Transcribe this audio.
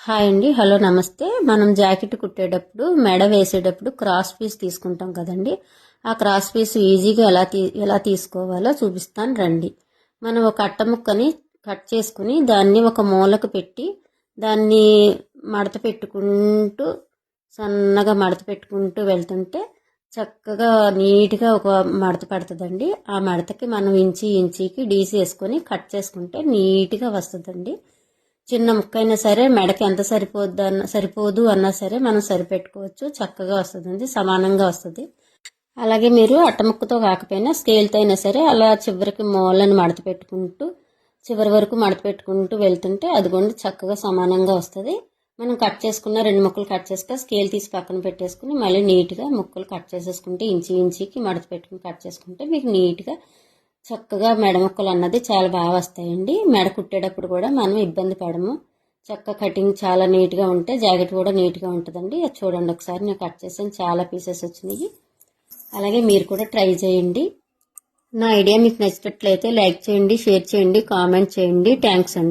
Hi అండి, hello నమస్తే. మనం జాకెట్ కుట్టేటప్పుడు మెడ వేసేటప్పుడు క్రాస్ పీస్ తీసుకుంటాం కదండి. ఆ క్రాస్ పీస్ ఈజీగా ఎలా తీసుకోవాలో చూపిస్తాను రండి. మనం ఒక అట్ట ముక్కని కట్ చేసుకుని దాన్ని ఒక మూలకు పెట్టి దాన్ని మడత పెట్టుకుంటూ సన్నగా మడత పెట్టుకుంటూ వెళ్తుంటే చక్కగా నీట్గా ఒక మడత పడుతుందండి. ఆ మడతకి మనం ఇంచీకి డీసీ వేసుకొని కట్ చేసుకుంటే నీట్గా వస్తుందండి. చిన్న ముక్క అయినా సరే మెడకి ఎంత సరిపోదు అన్నా సరే మనం సరిపెట్టుకోవచ్చు. చక్కగా వస్తుందండి, సమానంగా వస్తుంది. అలాగే మీరు అట్టముక్కతో కాకపోయినా స్కేల్తో అయినా సరే అలా చివరికి మూలను మడత పెట్టుకుంటూ చివరి వరకు మడత పెట్టుకుంటూ వెళ్తుంటే అదిగోండి చక్కగా సమానంగా వస్తుంది. మనం కట్ చేసుకున్న 2 ముక్కలు కట్ చేసుకొని స్కేల్ తీసి పక్కన పెట్టేసుకుని మళ్ళీ నీట్గా ముక్కలు కట్ చేసేసుకుంటే ఇంచీకి మడత పెట్టుకుని కట్ చేసుకుంటే మీకు నీట్గా చక్కగా మెడ ముక్కలు అన్నది చాలా బాగా వస్తాయండి. మెడ కుట్టేటప్పుడు కూడా మనం ఇబ్బంది పడము. చక్క కటింగ్ చాలా నీట్గా ఉంటే జాకెట్ కూడా నీట్గా ఉంటుందండి. అది చూడండి, ఒకసారి నేను కట్ చేసాను, చాలా పీసెస్ వచ్చినాయి. అలాగే మీరు కూడా ట్రై చేయండి. నా ఐడియా మీకు నచ్చినట్లయితే లైక్ చేయండి, షేర్ చేయండి, కామెంట్ చేయండి. థ్యాంక్స్ అండి.